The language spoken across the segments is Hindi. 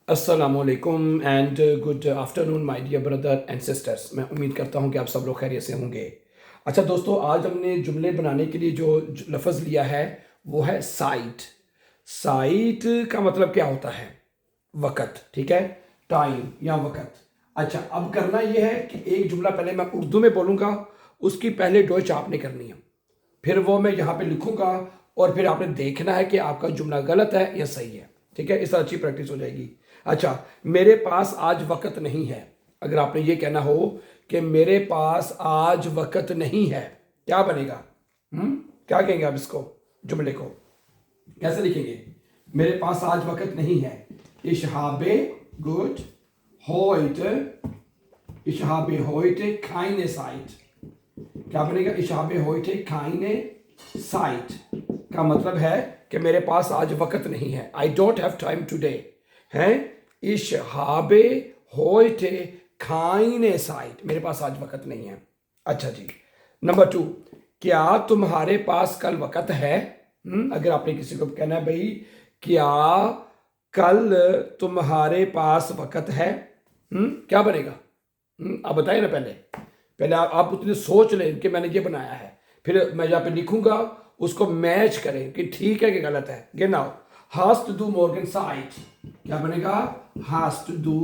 अस्सलामुअलैकुम and good afternoon my dear brother and sisters. मैं उम्मीद करता हूं कि आप सब लोग खैरियत से होंगे। अच्छा दोस्तों, आज हमने जुमले बनाने के लिए जो लफ्ज़ लिया है वो है साइट। साइट का मतलब क्या होता है? वक़्त, ठीक है, टाइम या वक़्त। अच्छा, अब करना यह है कि एक जुमला पहले मैं उर्दू में बोलूँगा, उसकी पहले डॉइच आपने करनी है, फिर वो मैं यहाँ पे लिखूँगा और फिर आपने देखना है कि आपका जुमला गलत है या सही है। ठीक है, इससे अच्छी प्रैक्टिस हो जाएगी। अच्छा, मेरे पास आज वक़्त नहीं है। अगर आपने ये कहना हो कि मेरे पास आज वक़्त नहीं है, क्या बनेगा? क्या कहेंगे आप इसको, जुमले को कैसे लिखेंगे? मेरे पास आज वक़्त नहीं है। Ich habe gut heute Ich habe heute keine Zeit। क्या बनेगा? Ich habe heute keine Zeit का मतलब है कि मेरे पास आज वक़्त नहीं है। I don't have time today है। Ich habe heute keine Zeit, मेरे पास आज वक़्त नहीं है। अच्छा जी, नंबर 2, क्या तुम्हारे पास कल वक़्त है? अगर आपने किसी को कहना है भाई क्या कल तुम्हारे पास वक़्त है, क्या बनेगा? आप बताइए ना। पहले पहले आप उतनी सोच लें कि मैंने ये बनाया है, फिर मैं यहाँ पे लिखूंगा, उसको मैच करें कि ठीक है कि गलत है। गिनाओ। हैज टू डू मॉर्गन साइट, क्या बनेगा? हैज टू डू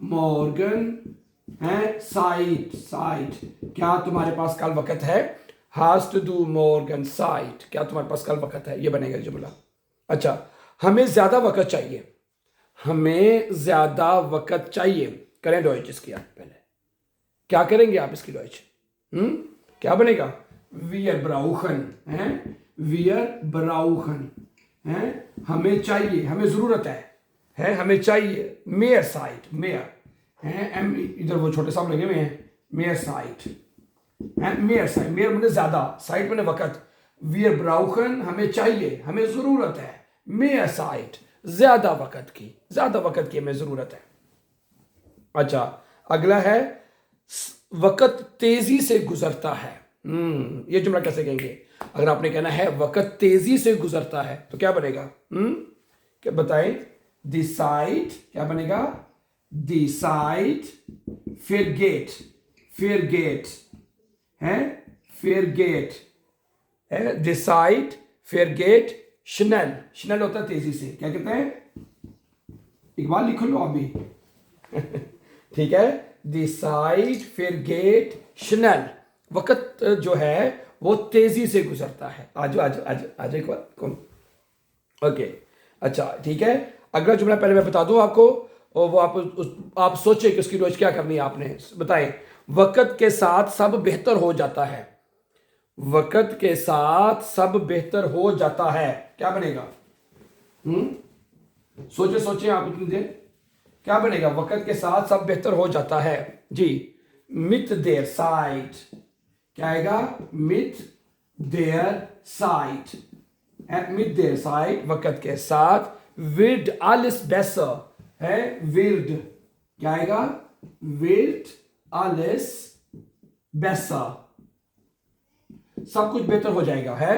मॉर्गन है साइट। साइट, क्या तुम्हारे पास कल वक़्त है? हैज टू डू मॉर्गन साइट, क्या तुम्हारे पास कल वक़्त है? ये बनेगा जुमला। अच्छा, हमें ज्यादा वक़्त चाहिए। हमें ज्यादा वक़्त चाहिए, करें डॉइच इसकी। आप पहले क्या करेंगे आप इसकी डॉइच? क्या बनेगा? वियर ब्राउखन है। वियर ब्राउखन है, हमें चाहिए, हमें जरूरत है हमें चाहिए। मेयर साइट, मेयर है, एम इधर वो छोटे साहब लगे हुए हैं। मेयर साइट है, मेयर साइट, मेयर मैंने ज्यादा, साइट मैंने वक़्त। वियर ब्राउखन, हमें चाहिए, हमें जरूरत है। मेयर साइट, ज्यादा वक़्त की, ज्यादा वक़्त की हमें जरूरत है। अच्छा, अगला है वक़्त तेजी से गुजरता है। ये जुमला कैसे कहेंगे? अगर आपने कहना है वक़्त तेजी से गुजरता है तो क्या बनेगा? क्या बताएं? डिसाइड, क्या बनेगा? डिसाइड, फिर गेट, फिर गेट है, फिर गेट है। डिसाइड फिर गेट, शनल, शनल होता है तेजी से। क्या कहते हैं? एक बार लिख लो अभी। ठीक है, डिसाइड फिर गेट शनल, वक़्त जो है वो तेजी से गुजरता है। आज आज आज आज एक बार कौन? ओके, अच्छा ठीक है। अगला जुमला पहले मैं बता दूं आपको, और वो आप सोचे कि उसकी रोज क्या करनी है आपने। बताएं। वक़्त के साथ सब बेहतर हो जाता है। वक़्त के साथ सब बेहतर हो जाता है, क्या बनेगा? सोचे सोचे आप इतनी देर, क्या बनेगा? वक़्त के साथ सब बेहतर हो जाता है जी। मित देयर साइट, क्या आएगा? मित देयर साइट, मित देयर साइट, वक़्त के साथ। विद आलिस बेसर है, विद, क्या आएगा? विद आलिस बेसर, सब कुछ बेहतर हो जाएगा है।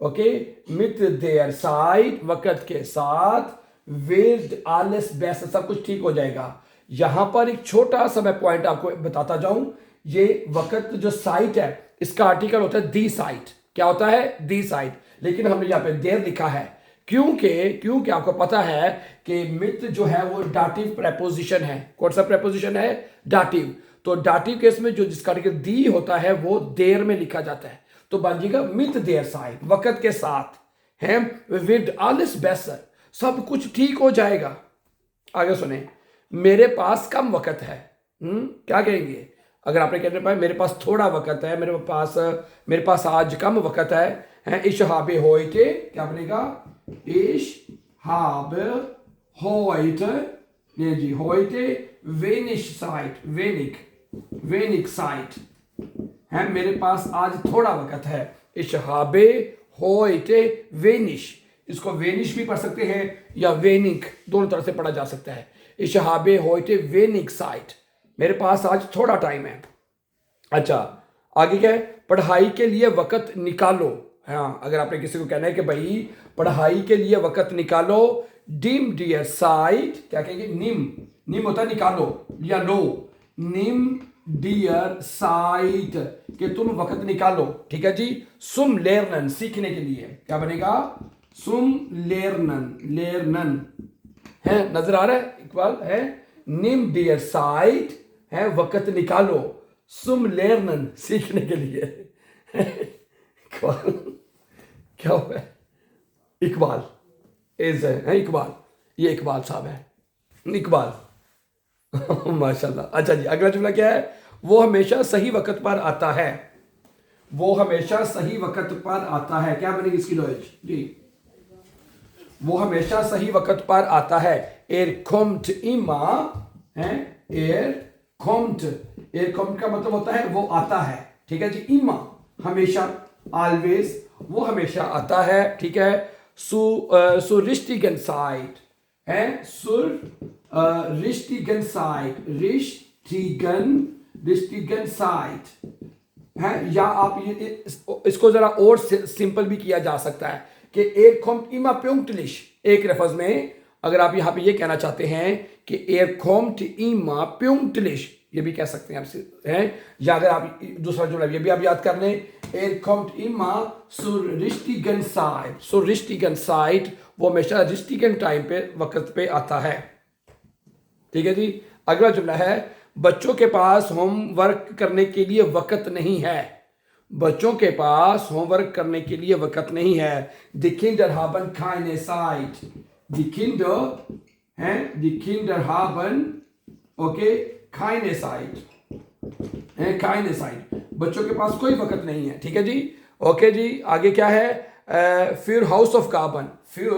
ओके, मित देयर साइड, वक़्त के साथ। विद आलिस बेसर, सब कुछ ठीक हो जाएगा। यहां पर एक छोटा सा मैं पॉइंट आपको बताता जाऊं। ये वक़्त जो साइट है, इसका आर्टिकल होता है दी साइट। क्या होता है? The site. लेकिन हमने यहां पे देर लिखा है क्योंकि आपको पता है कि मित जो है वो डाटिव प्रेपोजिशन है। कौन सा प्रेपोजिशन है? डाटिव। तो डाटिव केस में जो जिसका आर्टिकल दी होता है वो देर में लिखा जाता है, तो बन जाएगा मित देयर साइड, वक़्त के साथ है। विद आलिस बेसर, सब कुछ ठीक हो जाएगा। आगे सुने। मेरे पास कम वक़्त है। क्या कहेंगे? अगर आपने कहने पाए मेरे पास थोड़ा वक़्त है, मेरे पास आज कम वक़्त है। इश हाबे होइटे, क्या बनेगा? इश हाबे होइटे, ये जी, होइटे वेनिश साइट, वेनिक, वेनिक साइट है। मेरे पास आज थोड़ा वक़्त है। इश हाबे होइटे वेनिश, इसको वेनिश भी पढ़ सकते हैं या वेनिक, दोनों तरह से पढ़ा जा सकता है। इश हाबे होइटे वेनिक साइट, मेरे पास आज थोड़ा टाइम है। अच्छा, आगे क्या है? पढ़ाई के लिए वक़्त निकालो। हाँ, अगर आपने किसी को कहना है कि भाई पढ़ाई के लिए वक़्त निकालो, निम डियर साइट, क्या कहेंगे, निम, निम होता है निकालो या लो, निम डियर साइट कि तुम वक्त निकालो, ठीक है जी। सुम लेरनन, सीखने के लिए, क्या बनेगा, सुम लेरनन, लेरनन है, नजर आ रहा है इकबाल है, निम डियर साइट है वक्त निकालो, सुम लेरनन सीखने के लिए इकबाल क्या हुआ है, इकबाल इज है इकबाल, ये इकबाल साहब है, इकबाल माशाल्लाह। अच्छा जी, अगला जुमला क्या है, वो हमेशा सही वक्त पर आता है, वो हमेशा सही वक्त पर आता है, क्या बनेगी इसकी लॉज जी, वो हमेशा सही वक्त पर आता है, एर कोम्ट इमा है, एर कोम्ट, एर कोम्ट का मतलब होता है वो आता है, ठीक है जी, इमा हमेशा, ऑलवेज, वो हमेशा आता है, ठीक है। सु रिश्तिगन साइड है, सुर रिश्तिगन साइड, रिश्तिगन साइड है, या आप ये इसको जरा और सिंपल भी किया जा सकता है कि एर कोम्ट इमा प्युंक्टलिश, एक लफ्ज में अगर आप यहां पे ये कहना चाहते हैं कि एर कोम्ट इमा प्युंक्टलिश, ये भी कह सकते हैं आपसे हैं, या अगर आप दूसरा जुमला ये भी आप याद कर लें, एर कोम्ट इमा सुर रिश्तिगन साइड, सुर रिश्तिगन साइड, वो हमेशा रिश्तिगन टाइम पे वक्त पे आता है, ठीक है जी। अगला जुमला है, बच्चों के पास होमवर्क करने के लिए वक्त नहीं है, बच्चों के पास होमवर्क करने के लिए वक्त नहीं है, द किंडर haben keine Zeit, द किंडर हैं, द किंडर haben ओके keine Zeit है, keine Zeit, बच्चों के पास कोई वक्त नहीं है, ठीक है जी। ओके जी, आगे क्या है, फिर हाउस ऑफ गार्बन, फिर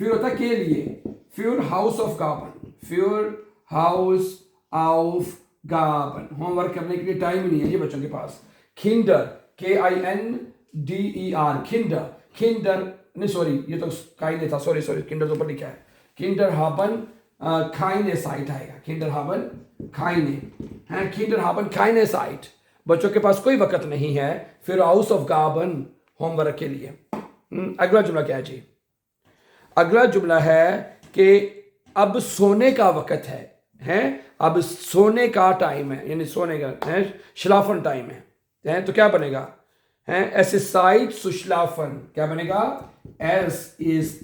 होता के लिए, फिर हाउस ऑफ गार्बन, फिर हाउस ऑफ गार्बन, होमवर्क करने के लिए टाइम ही नहीं है ये बच्चों के पास। किंडर, KINDER, किंडर, किंडर नहीं सॉरी ये तो काइने था, सॉरी किंडर तो ऊपर लिखा है, किंडर हाबन काइने साइट आएगा, किंडर हाबन काइने है, किंडर हाबन काइने साइट, बच्चों के पास कोई वक्त नहीं है, फिर हाउस ऑफ गार्बन होमवर्क के लिए। अगला जुमला क्या है जी, अगला जुमला है कि अब सोने का वक्त है, अब सोने का टाइम है, यानी सोने का है, शलाफन टाइम है, तो क्या बनेगा, है ऐसे साइट सुशलाफन, क्या बनेगा, एस इस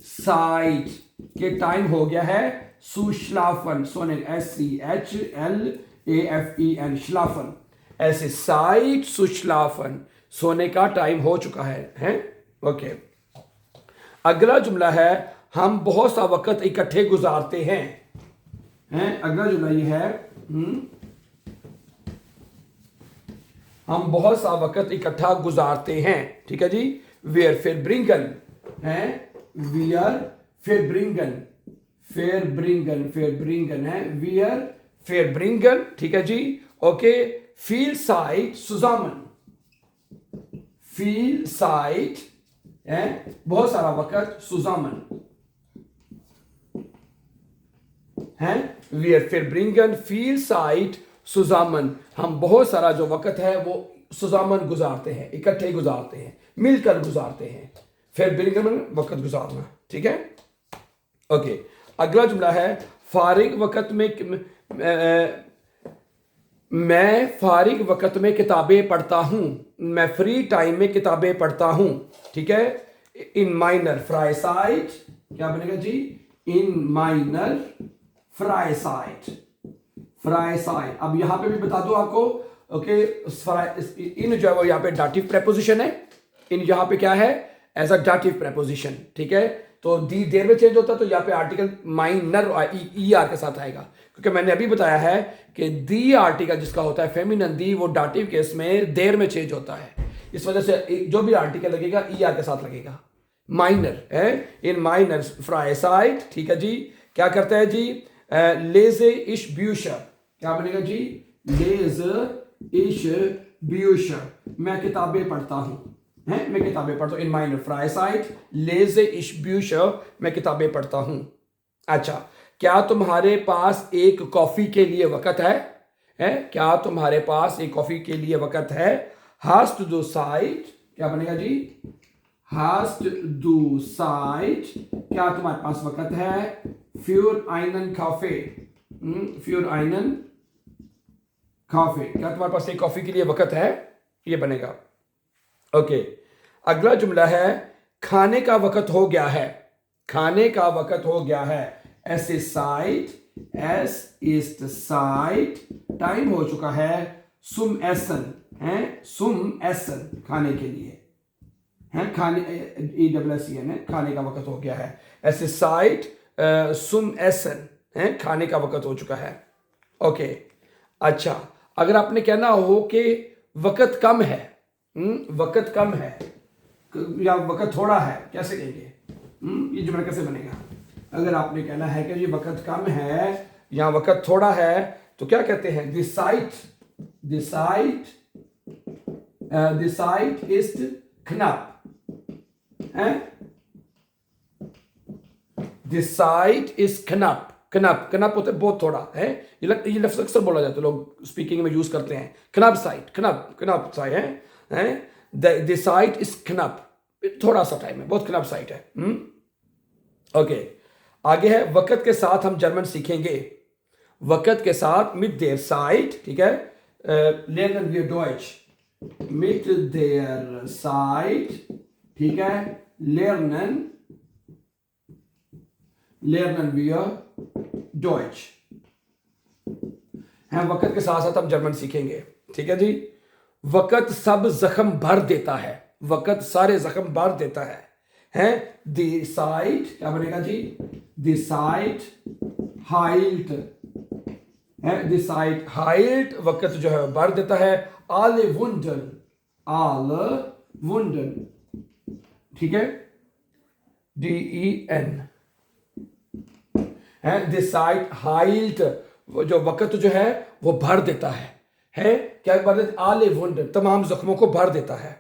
साइट के टाइम हो गया है सुशलाफन, सोने, SCHLAFEN शलाफन, ऐसे साइट सुशलाफन, सोने का टाइम हो चुका है ओके। अगला जुमला है, हम बहुत सा वक्त इकट्ठे गुजारते हैं, अगला जुमला ये है, हम बहुत सा वक्त इकट्ठा गुजारते हैं, ठीक है जी। वेयर फिर ब्रिंगन है, वियर फिर ब्रिंगन, फेर ब्रिंगन है, वियर फेर ब्रिंगन, ठीक है जी। ओके, फील साइट सुजामन, फील साइट है बहुत सारा वक्त, सुजामन है, वियर फिर ब्रिंगन फील साइट सुजामन, हम बहुत सारा जो वक्त है वो सुजामन गुजारते हैं, इकट्ठे गुजारते हैं, मिलकर गुजारते हैं, फिर ब्रिंगन वक्त गुजारना, ठीक है ओके। अगला जुमला है, फारिग वक्त में मैं फारिग वक्त में किताबें पढ़ता हूं, मैं फ्री टाइम में किताबें पढ़ता हूं, ठीक है। इन माइनर फ्राइसाइट, क्या बनेगा जी, इन माइनर फ्राइसाइट, फ्राइसाइट। अब यहां पे भी बता दो आपको ओके, इन जो है वो यहाँ पे डाटिव प्रेपोजिशन है, इन यहाँ पे क्या है एज अ डाटिव प्रेपोजिशन, ठीक है। तो दी देर में चेंज होता है तो यहाँ पे आर्टिकल माइनर ER के साथ आएगा, क्योंकि मैंने अभी बताया है कि दी आर्टिकल जिसका होता है फेमिनिन दी, वो डाटिव केस में देर में चेंज होता है, इस वजह से जो भी आर्टिकल लगेगा ER के साथ लगेगा, माइनर है, इन माइनर फ्राइसाइट, ठीक है जी। क्या करता है जी, लेजे इश ब्यूशर, क्या बनेगा जी, लेजे इश ब्यूशर, मैं किताबें पढ़ता हूं, मैं किताबें पढ़ता हूं, इन माइनर फ्राइसाइट लेजे इश ब्यूशर, मैं किताबें पढ़ता हूं। अच्छा, क्या तुम्हारे पास एक कॉफी के लिए वक्त है, क्या तुम्हारे पास एक कॉफी के लिए वक्त है, हास्ट दो साइट, क्या बनेगा जी, hast du Zeit? क्या तुम्हारे पास वक्त है? Für einen Kaffee. Für einen Kaffee. क्या तुम्हारे पास एक कॉफी के लिए वक्त है? ये बनेगा. ओके. अगला जुमला है खाने का वक्त हो गया है. खाने का वक्त हो गया है. Es ist Zeit. Es ist Zeit. Time हो चुका है. Zum Essen. है zum Essen. खाने के लिए. है खाने EWSEN है. खाने का वक्त हो गया है. Es ist Zeit. zum Essen. है खाने का वक्त हो चुका है. ओके. अच्छा. अगर आपने कहना हो कि वक्त कम है. वक्त कम है या वक्त थोड़ा है, कैसे कहेंगे? ये जुमला कैसे बनेगा? अगर आपने कहना है कि ये वक्त कम है या वक्त थोड़ा है तो क्या कहते हैं? Die Zeit ist knapp. Die Zeit ist knapp. कनप होता है बहुत थोड़ा है. ये लफ्ज़ अक्सर बोला जाता है, लोग स्पीकिंग में यूज करते हैं. कनप साइट है. The site is knapp. थोड़ा सा टाइम है, बहुत कनप साइट है. ओके. आगे है वक्त के साथ हम जर्मन सीखेंगे. वक्त के साथ mit der Zeit, ठीक है. lernen wir Deutsch. Mit der Zeit, ठीक है. lernen wir Deutsch. हैं वक्त के साथ साथ हम जर्मन सीखेंगे. ठीक है जी. वक्त सब जख्म भर देता है. वक्त सारे जख्म भर देता है. हैं die Zeit क्या बनेगा जी? die Zeit heilt. हैं die Zeit heilt. वक्त जो है भर देता है. alle Wunden. ठीक है. DEN है. die Zeit heilt. जो वक्त जो है वो भर देता है. क्या भर देता? alle Wunden. तमाम जख्मों को भर देता है.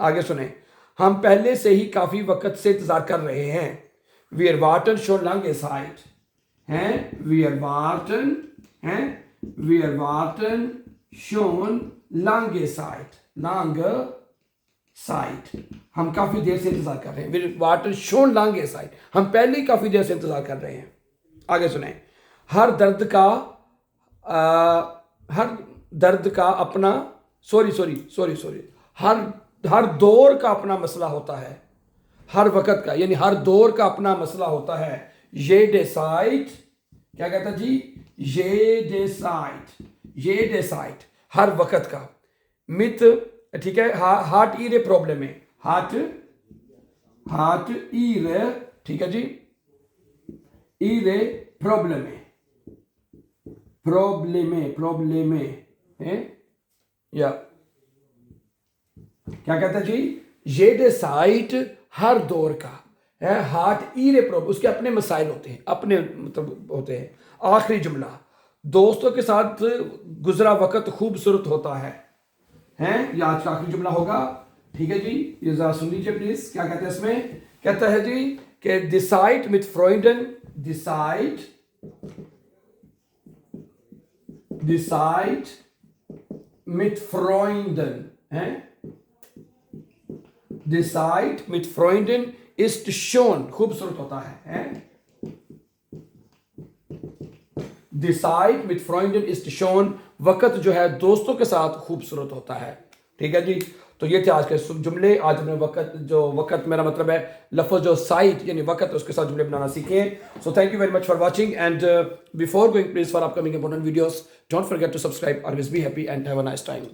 आगे सुने. हम पहले से ही काफी वक्त से इंतजार कर रहे हैं. Wir warten schon lange Zeit. Wir warten schon lange Zeit. हम काफी देर से इंतजार कर रहे हैं. Wir warten schon lange Zeit. हम पहले ही काफी देर से इंतजार कर रहे हैं. आगे सुने. हर दर्द का अपना हर दौर का अपना मसला होता है. हर वक्त का यानी हर दौर का अपना मसला होता है. jede Zeit क्या कहता जी? jede Zeit हर वक्त का. mit ठीक है. hart ihre Probleme. hart ihre ठीक है जी. ihre Probleme है या क्या कहता जी? jede Zeit हर दौर का है. hart ihre Probleme उसके अपने मसाइल होते हैं, अपने मतलब होते हैं. आखिरी जुमला. दोस्तों के साथ गुजरा वक्त खूबसूरत होता है. ये आज का आखिरी जुमला होगा. ठीक है जी. ये जरा सुन लीजिए प्लीज. क्या कहते हैं इसमें? कहता है जी कि die Zeit mit Freunden. die Zeit mit Freunden. Die Zeit mit Freunden ist schon खूबसूरत होता है. Die Zeit mit Freunden ist schon वक्त जो है दोस्तों के साथ खूबसूरत होता है. ठीक है जी. तो ये थे आज के जुमले. आज हमने वक्त मेरा मतलब है लफ्ज़ जो साइट यानी वक्त उसके साथ जुमले बनाना सीखे. So thank you very much for watching and before going please for upcoming important videos don't forget to subscribe. Always be happy and have a nice time.